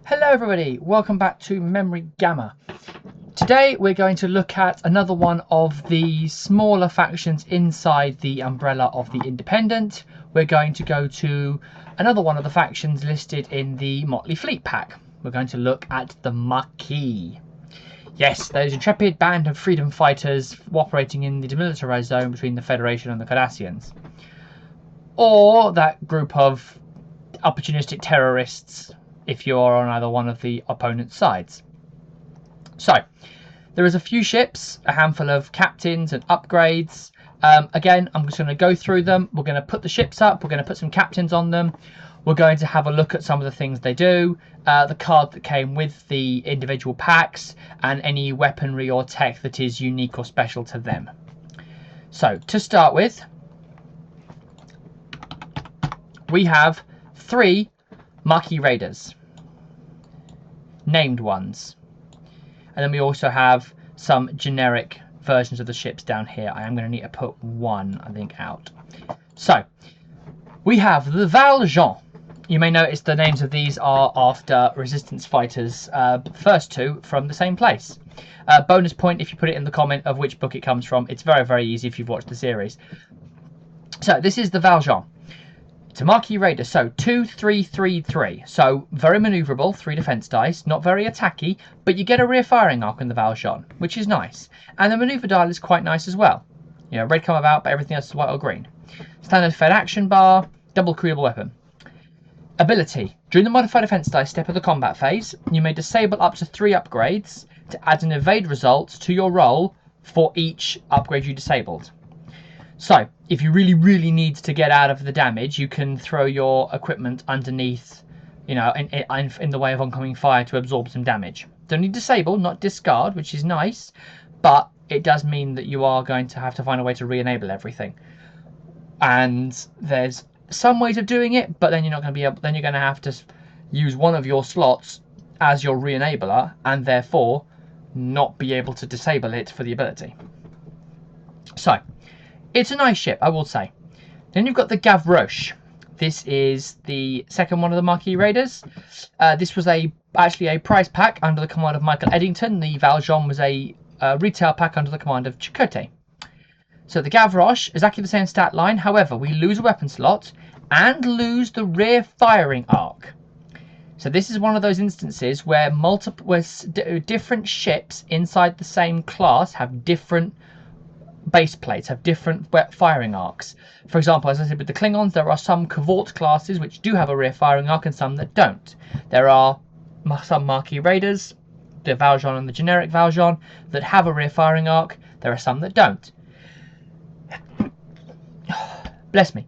Hello everybody, welcome back to Memory Gamma. Today we're going to look at another one of the smaller factions inside the umbrella of the Independent. We're going to go to another one of the factions listed in the Motley Fleet pack. We're going to look at the Maquis. Yes, those intrepid band of freedom fighters operating in the demilitarized zone between the Federation and the Cardassians. Or that group of opportunistic terrorists if you're on either one of the opponent's sides. So, there is a few ships, a handful of captains and upgrades. Again, I'm just going to go through them. We're going to put the ships up. We're going to put some captains on them. We're going to have a look at some of the things they do, the card that came with the individual packs, and any weaponry or tech that is unique or special to them. So, to start with, we have 3 Maquis Raiders, named ones, and then we also have some generic versions of the ships down here. I am going to need to put one, I think, out. So we have the Valjean. You may notice the names of these are after resistance fighters, the first 2 from the same place. Bonus point if you put it in the comment of which book it comes from. It's very easy if you've watched the series. So this is the Valjean. It's a Maquis Raider, so 2-3-3-3. So very manoeuvrable, 3 defense dice, not very attacky, but you get a rear firing arc in the Valjean, which is nice. And the maneuver dial is quite nice as well. You know, red come about, but everything else is white or green. Standard fed action bar, double crewable weapon. Ability. During the modified defense dice step of the combat phase, you may disable up to 3 upgrades to add an evade result to your roll for each upgrade you disabled. So, if you really need to get out of the damage, you can throw your equipment underneath, you know, in the way of oncoming fire to absorb some damage. Don't need disable, not discard, which is nice, but it does mean that you are going to have to find a way to re-enable everything. And there's some ways of doing it, but then you're not going to be able. Then you're going to have to use one of your slots as your re-enabler, and therefore not be able to disable it for the ability. So. It's a nice ship, I will say. Then you've got the Gavroche. This is the second one of the Maquis Raiders. This was actually a prize pack under the command of Michael Eddington. The Valjean was a retail pack under the command of Chakotay. So the Gavroche is exactly the same stat line. However, we lose a weapon slot and lose the rear firing arc. So this is one of those instances where different ships inside the same class have different base plates, have different firing arcs. For example, as I said with the Klingons, there are some Cavort classes which do have a rear firing arc and some that don't. There are some Maquis Raiders, the Valjean and the generic Valjean, that have a rear firing arc. There are some that don't. Bless me.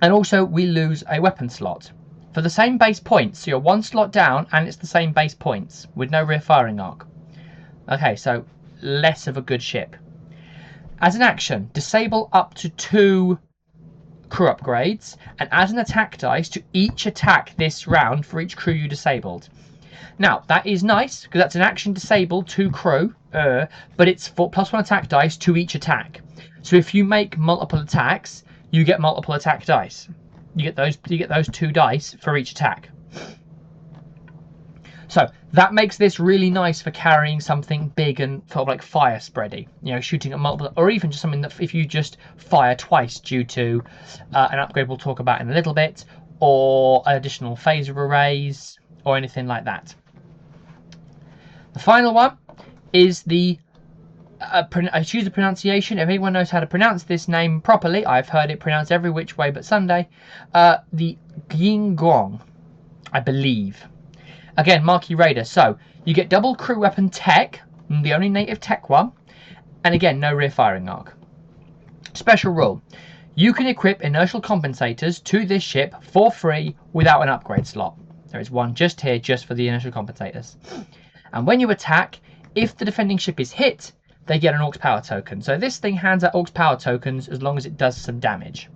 And also we lose a weapon slot. For the same base points, so you're 1 slot down and it's the same base points with no rear firing arc. Okay, so less of a good ship. As an action, disable up to 2 crew upgrades and add an attack dice to each attack this round for each crew you disabled. Now, that is nice because that's an action disable 2 crew, but it's for +1 attack dice to each attack. So if you make multiple attacks, you get multiple attack dice. You get those 2 dice for each attack. So that makes this really nice for carrying something big and sort of like fire spready, you know, shooting at multiple, or even just something that if you just fire twice due to an upgrade we'll talk about in a little bit, or additional phaser arrays, or anything like that. The final one is the, I choose the pronunciation, if anyone knows how to pronounce this name properly, I've heard it pronounced every which way but Sunday, the Guingong, I believe. Again, Maquis Raider, so you get double crew weapon tech, the only native tech one, and again, no rear firing arc. Special rule, you can equip inertial compensators to this ship for free without an upgrade slot. There is one just here, just for the inertial compensators. And when you attack, if the defending ship is hit, they get an Orcs power token. So this thing hands out Orcs power tokens as long as it does some damage.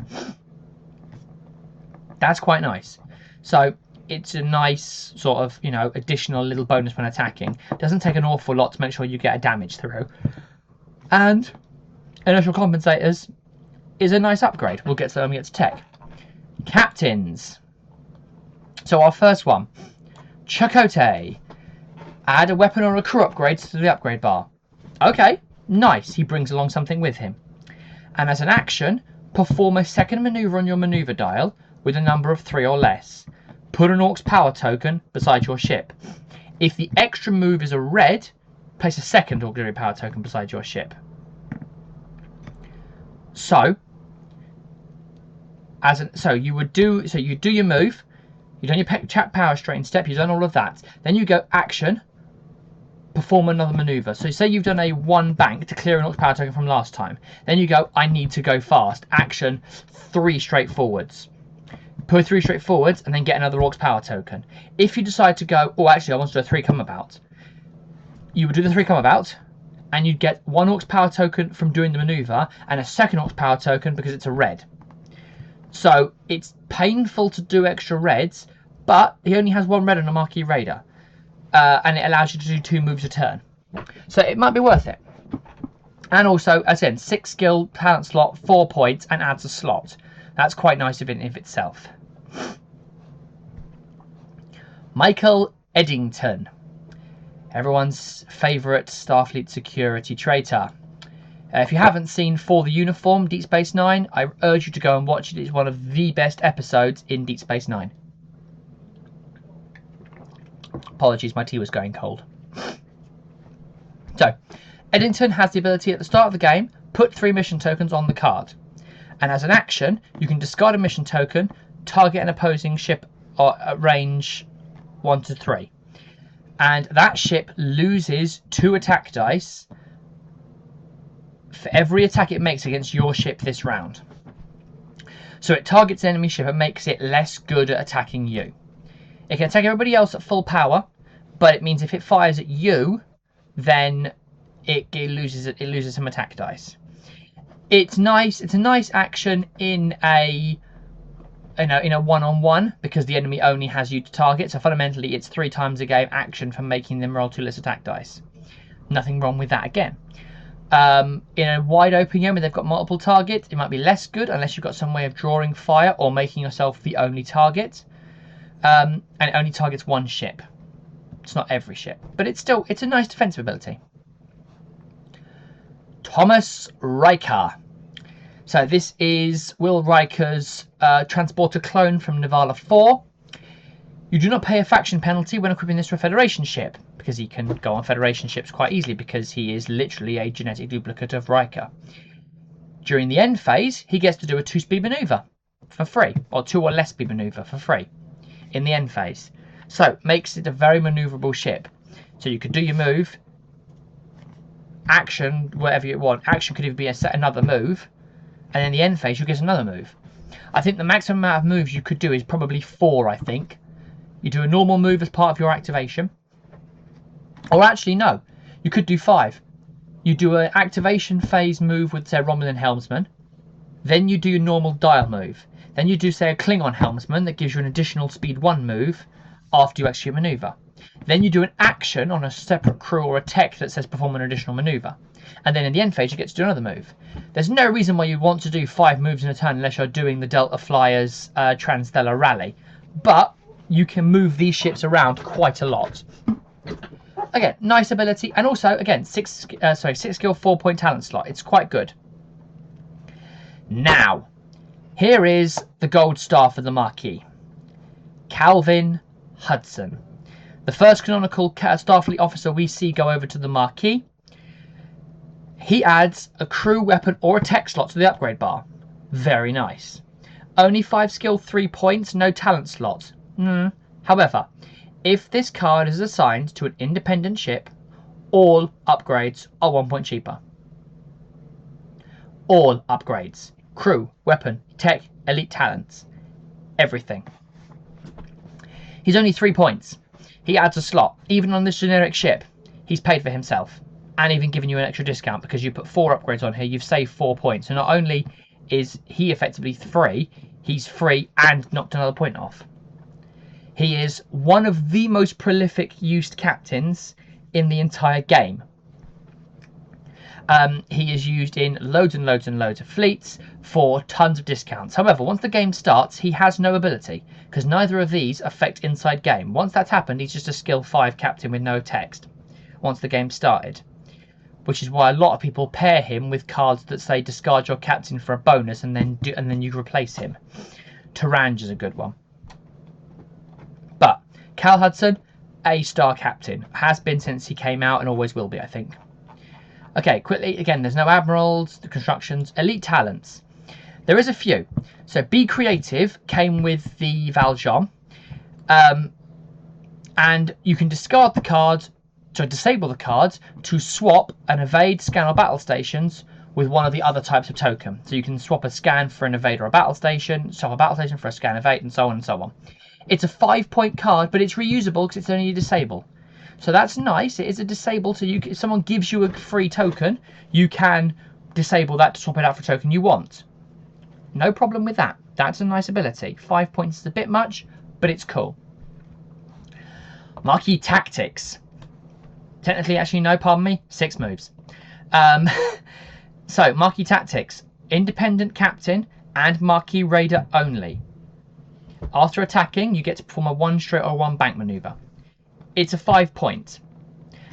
That's quite nice. So it's a nice sort of, you know, additional little bonus when attacking. Doesn't take an awful lot to make sure you get a damage through. And inertial compensators is a nice upgrade. We'll get to them when we get to tech. Captains. So our first one, Chakotay. Add a weapon or a crew upgrade to the upgrade bar. Okay, nice. He brings along something with him. And as an action, perform a second maneuver on your maneuver dial with a number of 3 or less. Put an Orc's power token beside your ship. If the extra move is a red, place a second auxiliary power token beside your ship. So you do your move, you've done your power strain step, you've done all of that. Then you go action, perform another maneuver. So say you've done a 1 bank to clear an Orc's power token from last time. Then you go, I need to go fast. Action, 3 straight forwards. Put 3 straight forwards and then get another Orc's power token. If you decide to go, oh actually I want to do a 3 come about, you would do the 3 come about and you'd get 1 Orc's power token from doing the maneuver and a second Orc's power token because it's a red. So it's painful to do extra reds, but he only has 1 red on a Maquis Raider. And it allows you to do 2 moves a turn. So it might be worth it. And also, as in, 6 skill, talent slot, 4 points, and adds a slot. That's quite nice of it in itself. Michael Eddington. Everyone's favourite Starfleet security traitor. If you haven't seen For the Uniform, Deep Space Nine, I urge you to go and watch it. It's one of the best episodes in Deep Space Nine. Apologies, my tea was going cold. So, Eddington has the ability at the start of the game, put 3 mission tokens on the card. And as an action, you can discard a mission token, target an opposing ship at range 1 to 3. And that ship loses 2 attack dice for every attack it makes against your ship this round. So it targets an enemy ship and makes it less good at attacking you. It can attack everybody else at full power, but it means if it fires at you, then it loses some attack dice. It's nice. It's a nice action in a one-on-one because the enemy only has you to target. So fundamentally, it's 3 times a game action for making them roll 2 less attack dice. Nothing wrong with that again. In a wide open game where they've got multiple targets, it might be less good unless you've got some way of drawing fire or making yourself the only target. And it only targets 1 ship. It's not every ship, but it's a nice defensive ability. Thomas Riker. So this is Will Riker's transporter clone from Nivala 4. You do not pay a faction penalty when equipping this to a Federation ship, because he can go on Federation ships quite easily because he is literally a genetic duplicate of Riker. During the end phase, he gets to do a 2-speed maneuver for free, or 2 or less speed maneuver for free in the end phase. So makes it a very maneuverable ship. So you could do your move, action, whatever you want. Action could even be another move, and in the end phase you get another move. I think the maximum amount of moves you could do is probably 4, I think. You do a normal move as part of your activation. Or actually, no. You could do 5. You do an activation phase move with, say, Romulan Helmsman. Then you do your normal dial move. Then you do, say, a Klingon Helmsman that gives you an additional speed 1 move after you execute a maneuver. Then you do an action on a separate crew or a tech that says perform an additional maneuver. And then in the end phase, you get to do another move. There's no reason why you want to do 5 moves in a turn unless you're doing the Delta Flyers Transstellar Rally. But you can move these ships around quite a lot. Again, nice ability, and also again 6 skill 4 point talent slot. It's quite good. Now, here is the gold star for the Maquis. Calvin Hudson, the first canonical Starfleet officer we see go over to the Maquis. He adds a crew, weapon, or a tech slot to the upgrade bar. Very nice. Only 5 skill 3 points, no talent slot. However, if this card is assigned to an independent ship, all upgrades are 1 point cheaper. All upgrades. Crew, weapon, tech, elite talents. Everything. He's only 3 points. He adds a slot. Even on this generic ship, he's paid for himself. And even given you an extra discount because you put 4 upgrades on here, you've saved 4 points. So not only is he effectively free, he's free and knocked another point off. He is one of the most prolific used captains in the entire game. He is used in loads and loads and loads of fleets for tons of discounts. However, once the game starts, he has no ability, because neither of these affect inside game. Once that's happened, he's just a skill 5 captain with no text once the game started. Which is why a lot of people pair him with cards that say discard your captain for a bonus and then you replace him. Taranj is a good one. But Cal Hudson, A-star captain. Has been since he came out and always will be, I think. Okay, quickly, again, there's no admirals, the constructions, elite talents. There is a few. So Be Creative came with the Valjean. And you can discard the cards, to disable the cards, to swap and evade, scan or battle stations with one of the other types of token. So you can swap a scan for an evade or a battle station, swap a battle station for a scan evade, and so on and so on. It's a 5-point card, but it's reusable because it's only a disable. So that's nice. It is a disable, so if someone gives you a free token, you can disable that to swap it out for a token you want. No problem with that. That's a nice ability. 5 points is a bit much, but it's cool. Maquis Tactics. Technically, actually, no, pardon me, 6 moves. So, Maquis Tactics. Independent captain and Maquis raider only. After attacking, you get to perform a 1 straight or 1 bank maneuver. It's a 5 point.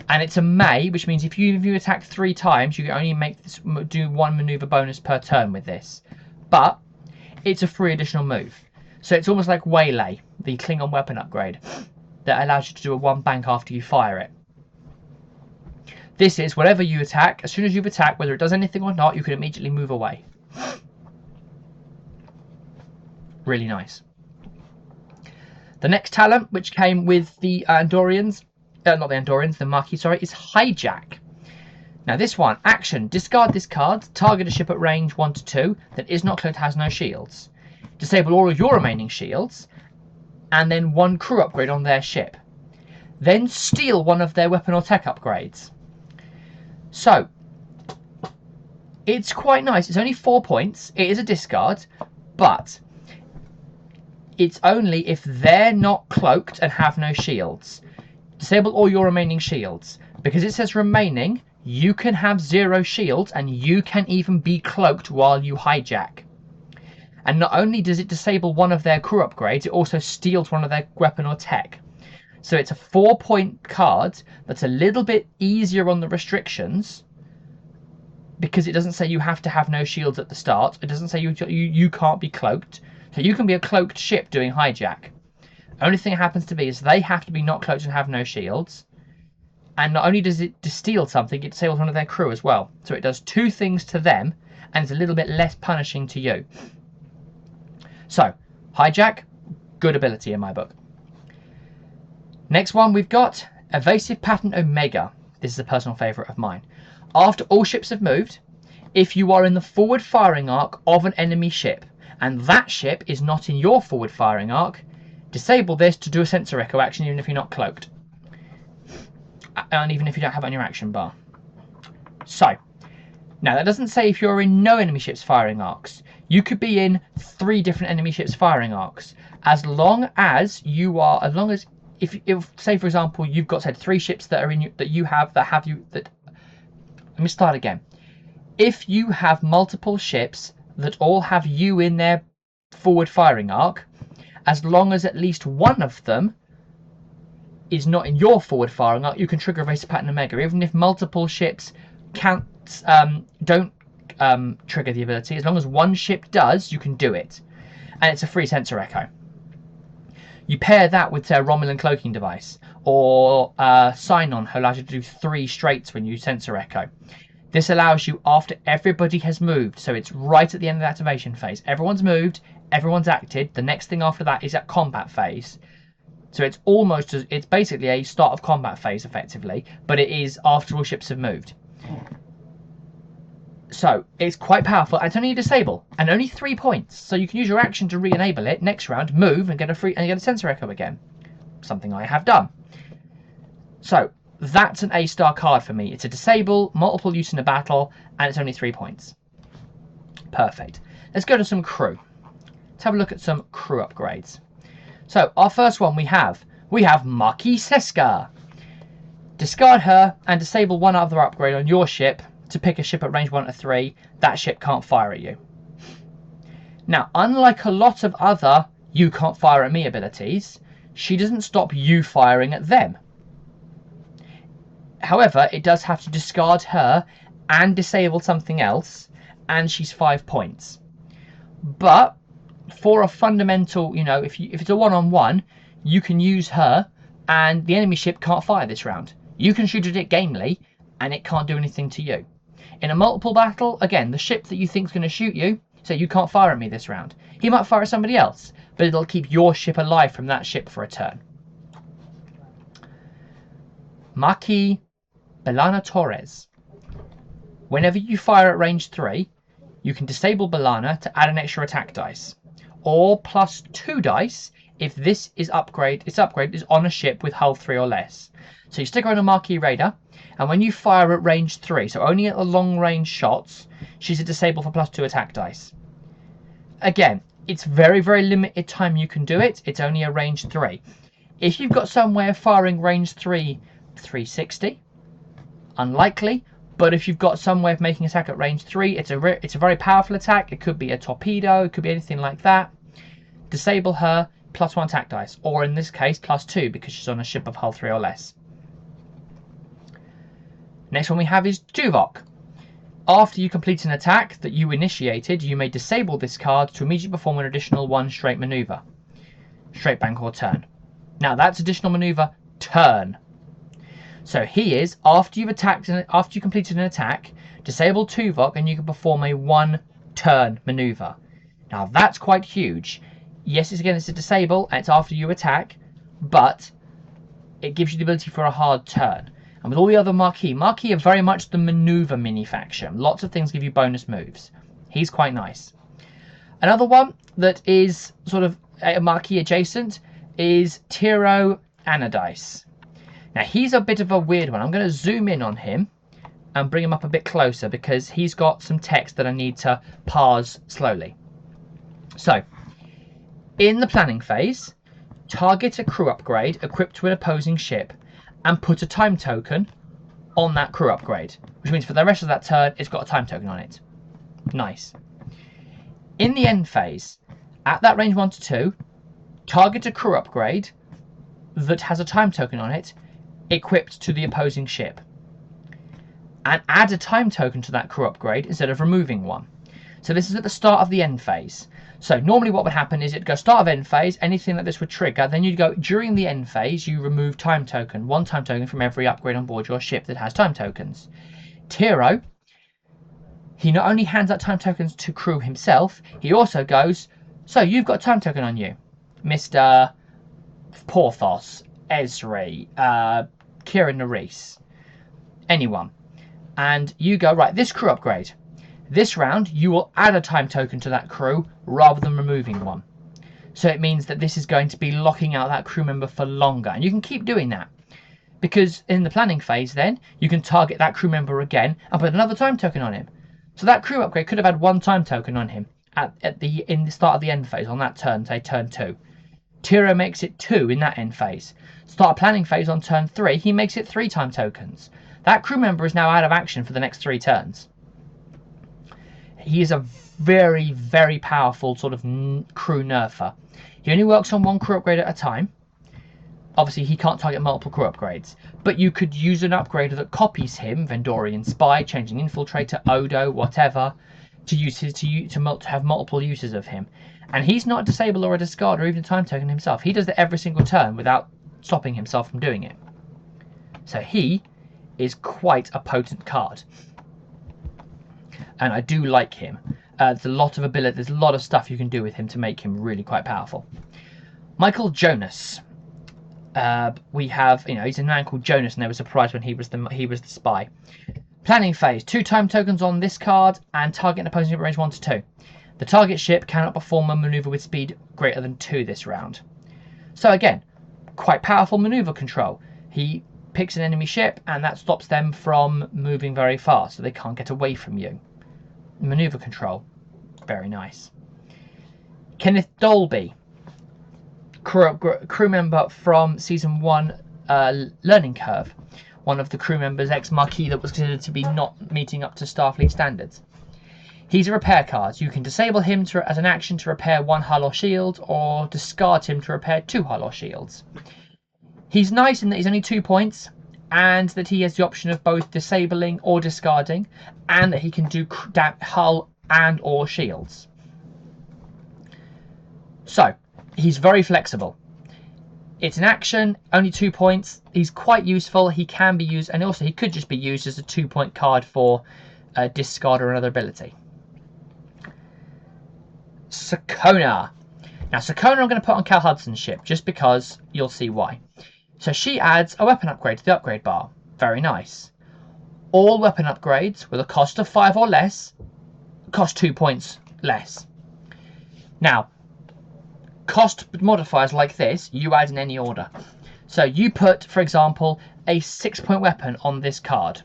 And it's a May, which means if you attack 3 times, you can only do 1 maneuver bonus per turn with this. But it's a free additional move. So it's almost like Waylay, the Klingon weapon upgrade, that allows you to do a 1 bank after you fire it. This is whatever you attack, as soon as you've attacked, whether it does anything or not, you can immediately move away. Really nice. The next talent, which came with the Andorians, not the Andorians, the Maquis, sorry, is Hijack. Now this one, action, discard this card, target a ship at range 1 to 2 that is not cloaked, has no shields. Disable all of your remaining shields, and then 1 crew upgrade on their ship. Then steal one of their weapon or tech upgrades. So, it's quite nice. It's only 4 points. It is a discard, but it's only if they're not cloaked and have no shields. Disable all your remaining shields. Because it says remaining, you can have 0 shields and you can even be cloaked while you hijack. And not only does it disable one of their crew upgrades, it also steals one of their weapon or tech. So it's a 4-point card that's a little bit easier on the restrictions because it doesn't say you have to have no shields at the start. It doesn't say you can't be cloaked. So you can be a cloaked ship doing hijack. Only thing that happens to be is they have to be not cloaked and have no shields. And not only does it steal something, it disables one of their crew as well. So it does 2 things to them and it's a little bit less punishing to you. So, hijack, good ability in my book. Next one we've got Evasive Pattern Omega. This is a personal favourite of mine. After all ships have moved, if you are in the forward firing arc of an enemy ship and that ship is not in your forward firing arc, disable this to do a sensor echo action even if you're not cloaked. And even if you don't have it on your action bar. So, now that doesn't say if you're in no enemy ships firing arcs. You could be in 3 different enemy ships firing arcs. As long as you are, if say for example you've got said 3 ships that are in you let me start again. If you have multiple ships that all have you in their forward firing arc, as long as at least one of them is not in your forward firing arc, you can trigger Evasive Pattern Omega, even if multiple ships don't trigger the ability. As long as one ship does, you can do it, and it's a free sensor echo. You pair that with a Romulan cloaking device or Sign-On, who allows you to do 3 straights when you sensor echo. This allows you after everybody has moved, so it's right at the end of the activation phase. Everyone's moved, everyone's acted. The next thing after that is at combat phase. So it's basically a start of combat phase effectively, but it is after all ships have moved. So it's quite powerful. And it's only a disable and only 3 points. So you can use your action to re-enable it. Next round, move and get a sensor echo again. Something I have done. So that's an A-star card for me. It's a disable, multiple use in a battle, and it's only 3 points. Perfect. Let's go to some crew. Let's have a look at some crew upgrades. So our first one we have Maquis Sisko. Discard her and disable one other upgrade on your ship to pick a ship at range 1 to 3, that ship can't fire at you. Now, unlike a lot of other you can't fire at me abilities, she doesn't stop you firing at them. However, it does have to discard her and disable something else, and she's 5 points. But for a fundamental, if it's a one-on-one, you can use her and the enemy ship can't fire this round. You can shoot at it gamely and it can't do anything to you. In a multiple battle, again, the ship that you think is going to shoot you, so you can't fire at me this round. He might fire at somebody else, but it'll keep your ship alive from that ship for a turn. Maquis Belana Torres. Whenever you fire at range 3, you can disable Belana to add an extra attack dice, or plus 2 dice if this is upgrade. Its upgrade is on a ship with hull 3 or less. So you stick her on a Maquis Raider, and when you fire at range 3, so only at the long range shots, she's a disable for plus 2 attack dice. Again, it's very, very limited time you can do it. It's only a range 3. If you've got some way of firing range 3 360, unlikely. But if you've got some way of making attack at range 3, it's a very powerful attack. It could be a torpedo, it could be anything like that. Disable her, plus 1 attack dice, or in this case, plus 2 because she's on a ship of hull 3 or less. Next one we have is Tuvok. After you complete an attack that you initiated, you may disable this card to immediately perform an additional 1 straight maneuver. Straight bank or turn. Now that's additional maneuver turn. So he is, after you completed an attack, disable Tuvok and you can perform a 1 turn maneuver. Now that's quite huge. Yes, it's a disable and it's after you attack, but it gives you the ability for a hard turn. And with all the other Maquis are very much the maneuver mini faction. Lots of things give you bonus moves. He's quite nice. Another one that is sort of a Maquis adjacent is Tiro Anodice. Now he's a bit of a weird one. I'm going to zoom in on him and bring him up a bit closer because he's got some text that I need to parse slowly. So, in the planning phase, target a crew upgrade equipped to an opposing ship and put a time token on that crew upgrade, which means for the rest of that turn it's got a time token on it. Nice. In the end phase, at that range 1 to 2, target a crew upgrade that has a time token on it equipped to the opposing ship, and add a time token to that crew upgrade instead of removing one. So this is at the start of the end phase. So normally what would happen is it'd go start of end phase, anything like this would trigger, then you'd go during the end phase, you remove time token, 1 time token from every upgrade on board your ship that has time tokens. Tiro, he not only hands out time tokens to crew himself, he also goes, so you've got a time token on you, Mr. Porthos, Esri, Kieran Nerys, anyone. And you go, right, this crew upgrade. This round, you will add a time token to that crew rather than removing one. So it means that this is going to be locking out that crew member for longer. And you can keep doing that. Because in the planning phase then, you can target that crew member again and put another time token on him. So that crew upgrade could have had 1 time token on him in the start of the end phase on that turn, say turn 2. Tiro makes it 2 in that end phase. Start a planning phase on turn 3, he makes it 3 time tokens. That crew member is now out of action for the next 3 turns. He is a very, very powerful sort of crew nerfer. He only works on 1 crew upgrade at a time. Obviously, he can't target multiple crew upgrades. But you could use an upgrader that copies him, Vendorian Spy, Changing Infiltrator, Odo, whatever, to have multiple uses of him. And he's not a disable or a discard or even a time token himself. He does that every single turn without stopping himself from doing it. So he is quite a potent card. And I do like him. There's a lot of ability, there's a lot of stuff you can do with him to make him really quite powerful. Michael Jonas. We have, he's a man called Jonas, and they were surprised when he was the spy. Planning phase, 2 time tokens on this card, and target an opposing ship at range 1 to 2. The target ship cannot perform a maneuver with speed greater than 2 this round. So again, quite powerful maneuver control. He picks an enemy ship, and that stops them from moving very fast, so they can't get away from you. Maneuver control, very nice. Kenneth Dolby, crew member from Season 1 Learning Curve. one of the crew members, ex-Maquis, that was considered to be not meeting up to Starfleet standards. He's a repair card. You can disable him as an action to repair 1 hull or shield, or discard him to repair 2 hull or shields. He's nice in that he's only 2 points, and that he has the option of both disabling or discarding, and that he can do hull and or shields. So, he's very flexible. It's an action, only 2 points. He's quite useful. He can be used, and also he could just be used as a 2-point card for discard or another ability. Sakona. Now, Sakona I'm going to put on Cal Hudson's ship, just because you'll see why. So she adds a weapon upgrade to the upgrade bar. Very nice. All weapon upgrades with a cost of 5 or less cost 2 points less. Now, cost modifiers like this, you add in any order. So you put, for example, a 6-point weapon on this card.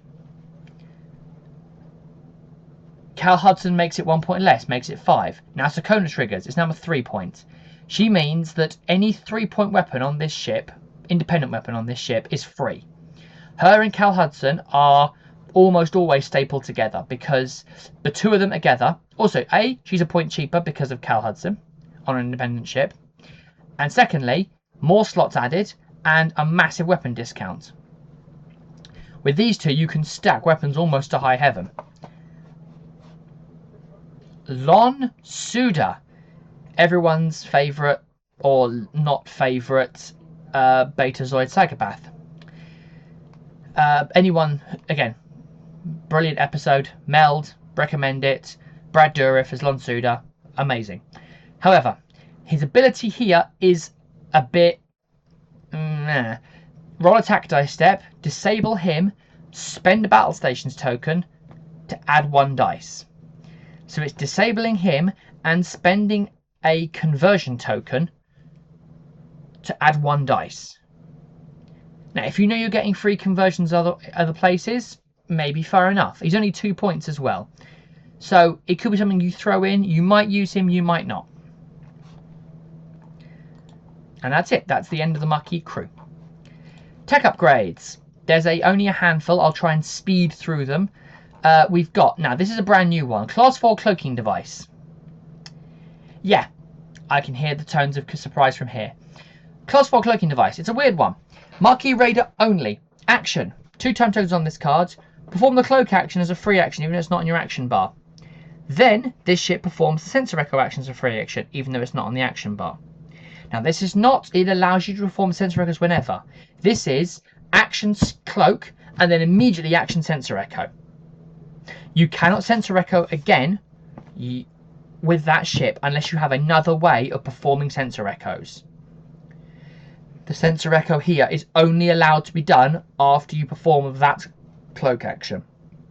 Cal Hudson makes it 1 point less, makes it 5. Now Sakona triggers, it's now 3 points. She means that any 3-point weapon on this ship, independent weapon on this ship, is free. Her and Cal Hudson are almost always stapled together because the two of them together. Also, A, she's a point cheaper because of Cal Hudson on an independent ship. And secondly, more slots added and a massive weapon discount. With these two, you can stack weapons almost to high heaven. Lon Suda, everyone's favourite or not favourite Betazoid psychopath. Anyone, again, brilliant episode, meld, recommend it. Brad Dourif as Lon Suda, amazing. However, his ability here is a bit roll attack dice step, disable him, spend a battle stations token to add 1 dice. So it's disabling him and spending a conversion token to add 1 dice. Now, if you know you're getting free conversions other places, maybe fair enough. He's only 2 points as well. So it could be something you throw in. You might use him, you might not. And that's it. That's the end of the Maquis crew. Tech upgrades. There's only a handful. I'll try and speed through them. We've got, now this is a brand new one, Class 4 cloaking device. Yeah, I can hear the tones of surprise from here. Class 4 cloaking device, it's a weird one. Maquis Raider only. Action, 2 time tokens on this card. Perform the cloak action as a free action, even though it's not in your action bar. Then, this ship performs the sensor echo action as a free action, even though it's not on the action bar. Now this is not, it allows you to perform sensor echoes whenever. This is action cloak, and then immediately action sensor echo. You cannot sensor echo again with that ship unless you have another way of performing sensor echoes. The sensor echo here is only allowed to be done after you perform that cloak action.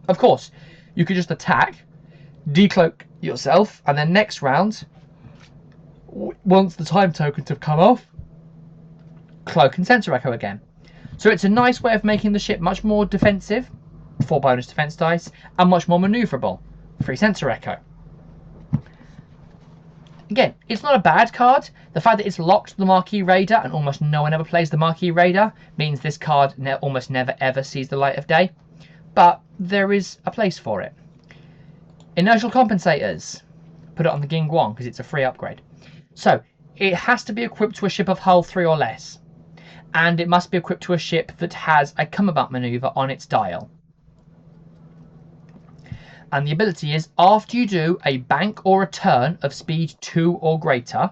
Of course, you could just attack, decloak yourself, and then next round, once the time tokens have come off, cloak and sensor echo again. So it's a nice way of making the ship much more defensive, 4 bonus defense dice, and much more maneuverable, 3 sensor echo. Again, it's not a bad card. The fact that it's locked to the Maquis Raider and almost no one ever plays the Maquis Raider means this card almost never ever sees the light of day. But there is a place for it. Inertial compensators. Put it on the Gingguang because it's a free upgrade. So, it has to be equipped to a ship of hull 3 or less. And it must be equipped to a ship that has a come about maneuver on its dial. And the ability is, after you do a bank or a turn of speed 2 or greater,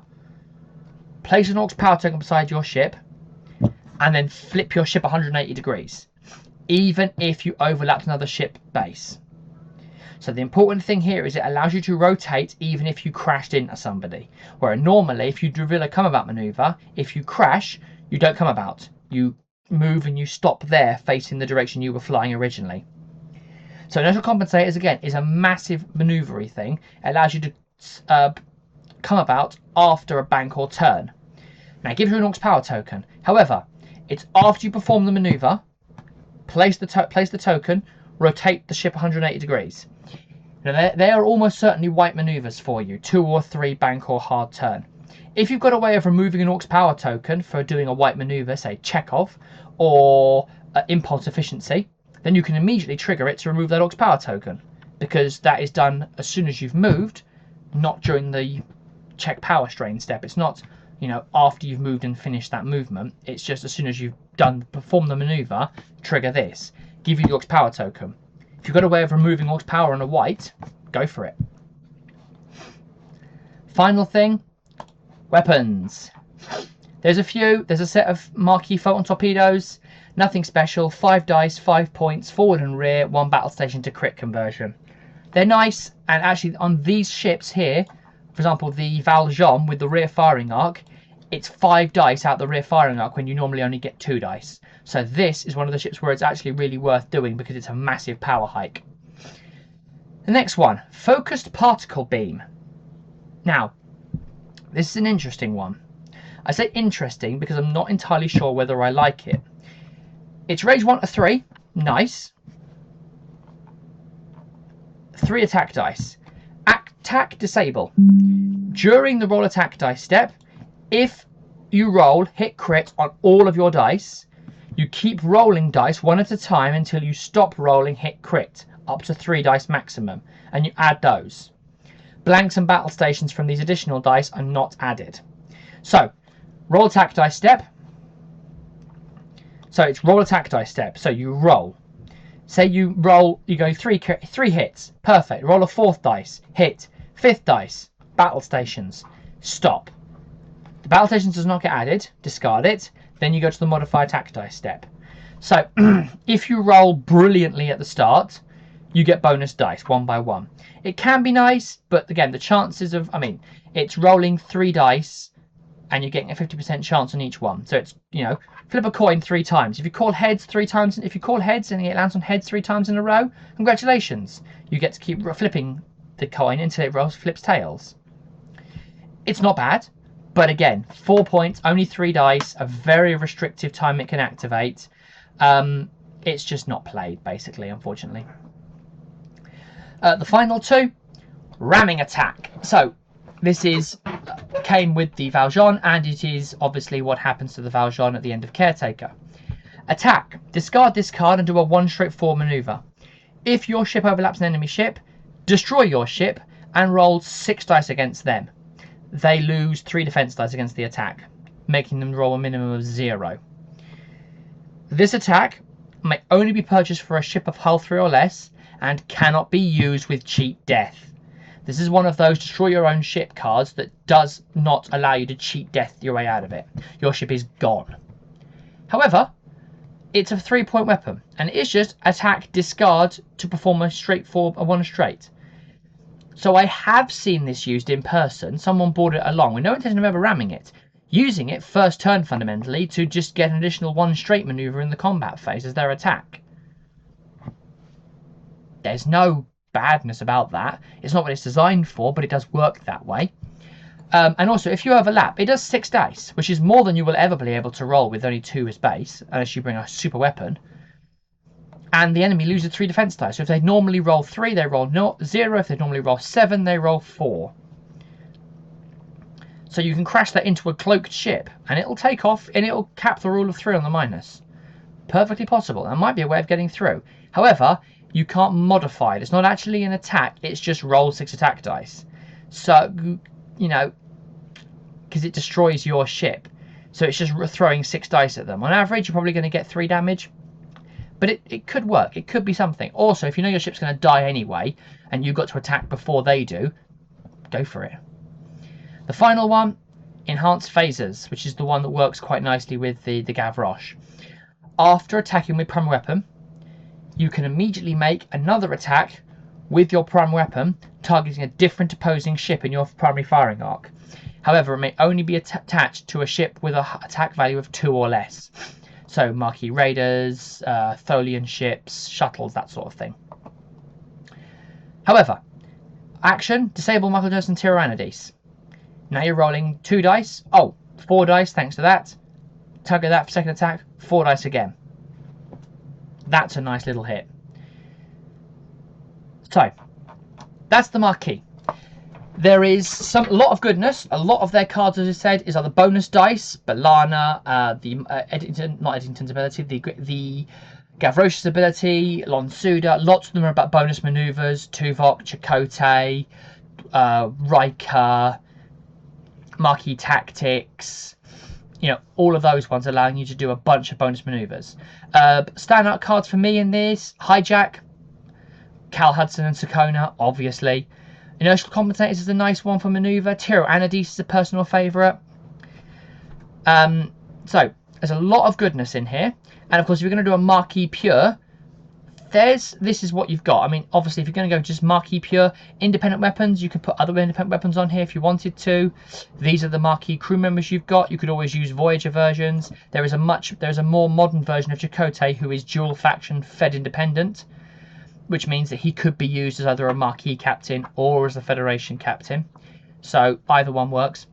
place an Orc's power token beside your ship, and then flip your ship 180 degrees, even if you overlapped another ship base. So the important thing here is it allows you to rotate even if you crashed into somebody. Where normally, if you reveal a come about maneuver, if you crash, you don't come about. You move and you stop there facing the direction you were flying originally. So inertial compensators, again, is a massive maneuvery thing. It allows you to come about after a bank or turn. Now, it gives you an Orc's power token. However, it's after you perform the maneuver, place the token, rotate the ship 180 degrees. Now, they are almost certainly white maneuvers for you, 2 or 3 bank or hard turn. If you've got a way of removing an Orc's power token for doing a white maneuver, say Chekhov, or impulse efficiency, then you can immediately trigger it to remove that Orc's power token, because that is done as soon as you've moved, not during the check power strain step. It's not, you know, after you've moved and finished that movement. It's just as soon as you've performed the maneuver, trigger this, give you the Orc's power token. If you've got a way of removing Orc's power on a white, go for it. Final thing, weapons. There's a few. There's a set of Maquis photon torpedoes. Nothing special. 5 dice, 5 points, forward and rear, 1 battle station to crit conversion. They're nice, and actually on these ships here, for example the Valjean with the rear firing arc, it's 5 dice out the rear firing arc when you normally only get 2 dice. So this is one of the ships where it's actually really worth doing because it's a massive power hike. The next one, focused particle beam. Now, this is an interesting one. I say interesting because I'm not entirely sure whether I like it. It's range 1 to 3, nice. 3 attack dice. Attack disable. During the roll attack dice step, if you roll hit crit on all of your dice, you keep rolling dice one at a time until you stop rolling hit crit, up to 3 dice maximum, and you add those. Blanks and battle stations from these additional dice are not added. So, roll attack dice step. So it's roll attack dice step. So you roll. Say you roll, you go 3 hits. Perfect. Roll a 4th dice. Hit. 5th dice. Battle stations. Stop. The battle stations does not get added. Discard it. Then you go to the modify attack dice step. So if you roll brilliantly at the start, you get bonus dice 1 by 1. It can be nice, but again, the chances of, it's rolling 3 dice and you're getting a 50% chance on each one. So it's, you know, flip a coin 3 times. If you call heads 3 times, if you call heads and it lands on heads 3 times in a row, congratulations. You get to keep flipping the coin until it flips tails. It's not bad, but again, 4 points, only 3 dice, a very restrictive time it can activate. It's just not played, basically, unfortunately. The final 2, ramming attack. So this came with the Valjean, and it is obviously what happens to the Valjean at the end of Caretaker. Attack. Discard this card and do a 1 straightforward maneuver. If your ship overlaps an enemy ship, destroy your ship and roll 6 dice against them. They lose 3 defense dice against the attack, making them roll a minimum of 0. This attack may only be purchased for a ship of hull 3 or less, and cannot be used with cheat death. This is one of those destroy your own ship cards that does not allow you to cheat death your way out of it. Your ship is gone. However, it's a 3-point weapon, and it's just attack, discard to perform a straightforward 1 straight. So I have seen this used in person. Someone brought it along with no intention of ever ramming it, using it first turn fundamentally to just get an additional 1 straight maneuver in the combat phase as their attack. There's no badness about that. It's not what it's designed for, but it does work that way. And also, if you overlap, it does 6 dice, which is more than you will ever be able to roll with only 2 as base, unless you bring a super weapon. And the enemy loses 3 defense dice. So if they normally roll 3, they roll 0. If they normally roll 7, they roll 4. So you can crash that into a cloaked ship, and it'll take off, and it'll cap the rule of 3 on the minus. Perfectly possible. That might be a way of getting through. However, you can't modify it. It's not actually an attack. It's just roll 6 attack dice. So, you know, because it destroys your ship. So it's just throwing 6 dice at them. On average, you're probably going to get 3 damage. But it could work. It could be something. Also, if you know your ship's going to die anyway, and you've got to attack before they do, go for it. The final one, enhanced phasers, which is the one that works quite nicely with the Gavroche. After attacking with primary weapon, you can immediately make another attack with your prime weapon, targeting a different opposing ship in your primary firing arc. However, it may only be attached to a ship with an attack value of 2 or less. So Maquis raiders, Tholian ships, shuttles, that sort of thing. However, action, disable Maquis and Tyrannades. Now you're rolling 2 dice. Oh, 4 dice thanks to that. Target that for second attack, 4 dice again. That's a nice little hit. So, that's the Maquis. There is a lot of goodness. A lot of their cards, as I said, is either bonus dice, Balana, not Eddington's ability, the Gavroche's ability, Lonsuda. Lots of them are about bonus maneuvers. Tuvok, Chakotay, Riker, Maquis tactics. You know, all of those ones allowing you to do a bunch of bonus maneuvers. Standout cards for me in this: Hijack, Cal Hudson and Sakona, obviously. Inertial Compensators is a nice one for maneuver. Tiro Anadis is a personal favourite. So there's a lot of goodness in here. And of course, if you're going to do a Maquis Pure, this is what you've got. I mean, obviously, if you're going to go just Maquis Pure, independent weapons, you could put other independent weapons on here if you wanted to. These are the Maquis crew members you've got. You could always use Voyager versions. There's a more modern version of Chakotay who is dual faction Fed independent, which means that he could be used as either a Maquis captain or as a Federation captain. So either one works.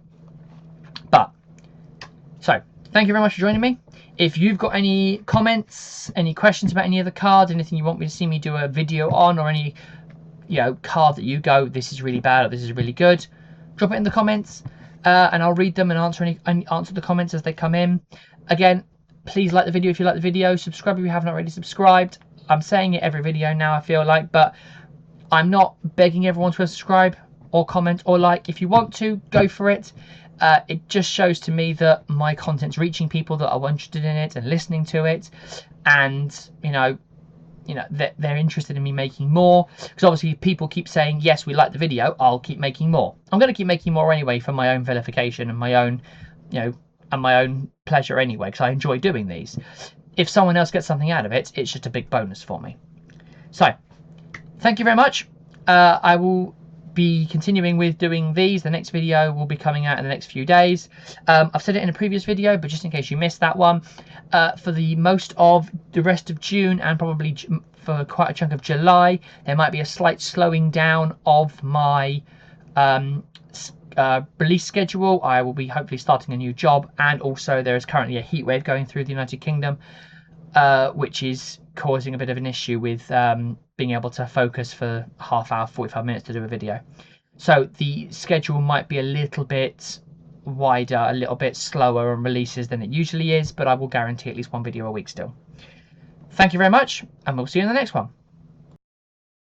So thank you very much for joining me. If you've got any comments, any questions about any of the cards, anything you want me to see me do a video on, or any card that you go, this is really bad or this is really good, drop it in the comments, and I'll read them and answer the comments as they come in. Again, please like the video if you like the video. Subscribe if you haven't already subscribed. I'm saying it every video now, I feel like, but I'm not begging everyone to subscribe or comment or like. If you want to, go for it. It just shows to me that my content's reaching people that are interested in it and listening to it, and they're interested in me making more. Because obviously people keep saying, yes, we like the video, I'll keep making more. I'm going to keep making more anyway for my own vilification and my own, and my own pleasure anyway, because I enjoy doing these. If someone else gets something out of it, it's just a big bonus for me. So, thank you very much. I will be continuing with doing these. The next video will be coming out in the next few days. I've said it in a previous video, but just in case you missed that one, for the most of the rest of June and probably for quite a chunk of July, there might be a slight slowing down of my release schedule. I will be hopefully starting a new job, and also there is currently a heat wave going through the United Kingdom, which is causing a bit of an issue with being able to focus for half hour, 45 minutes to do a video. So the schedule might be a little bit wider, a little bit slower on releases than it usually is, but I will guarantee at least one video a week still. Thank you very much, and we'll see you in the next one.